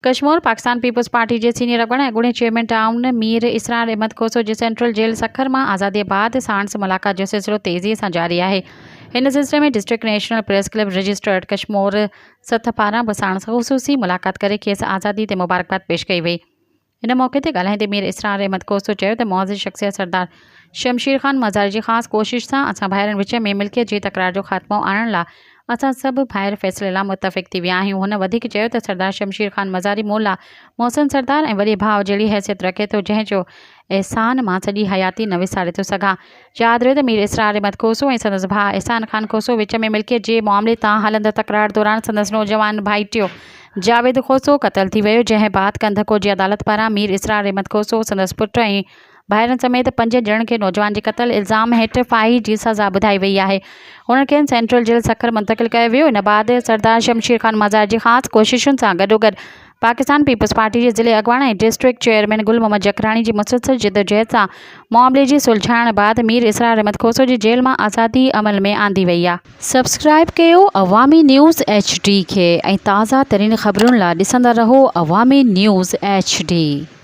Kashmir Pakistan peoples party के senior अगवान ऐं ॻुणे chairman town Mir इसरार अहमद खोसो जे central jail Sukkur में आज़ादी बाद सांस मुलाक़ात जो सिलसिलो तेज़ीअ सां जारी है। इन सिलसिले में district national press club registered Kashmir सथ पारां बि साण ख़ुसूसी मुलाक़ात करे खेसि आज़ादी ते मुबारकबाद पेश कई वई। इन मौके ते ॻाल्हाईंदे मीर इसरार अहमद खोसो चयो त मुआज़िज़ शख़्सियत सरदार शमशीर खान मज़ारी जी ख़ासि कोशिश सां असां भाइरनि विच में मिल्कियत जी तकरार जो ख़ात्मो आणण लाइ असां सभु भाइर फ़ैसिले लाइ मुतफ़िक़ थी विया आहियूं। हुन वधीक चयो त सरदार शमशीर खान मज़ारी मोला मोहसिन सरदार ऐं वॾे भाउ जहिड़ी हैसियत रखे थो जंहिंजो एहसान मां सॼी हयाती न विसारे थो सघां। यादि रहे त मीर इसरार अहमद खोसो ऐं संदसि भाउ एहसान खान खोसो विच में मिल्कियत जे मामले तां हलंदड़ तकरार दौरान संदसि नौजवान भाइटियो जावेद खोसो क़तल थी वियो, जंहिं बाद कंधको जी अदालत पारां मीर इसरार अहमद खोसो संदसि पुटु ऐं भाइरनि समेत 5 ॼणनि खे नौजवान जे क़तल इल्ज़ाम हेठि फाही जी सज़ा ॿुधाई वई आहे। हुननि खे सेंट्रल जेल सखर मुंतक़िल कयो वियो। इन बाद सरदार शमशीर खान मज़ार जी ख़ासि कोशिशुनि सां गॾोगॾु पाकिस्तान पीपल्स पार्टी जे ज़िले अगवान ऐं डिस्ट्रिक्ट चेयरमैन गुल मोहम्मद जकरानी जी मुसलसल जिदोजहद सां मामले जी सुलझाइण बाद मीर इसरार अहमद खोसो जी जेल मां आज़ादी अमल में आंदी वई आहे। सब्सक्राइब कयो अवामी न्यूज़ HD खे ऐं ताज़ा तरीन ख़बरुनि लाइ ॾिसंदा रहो अवामी न्यूज़ HD।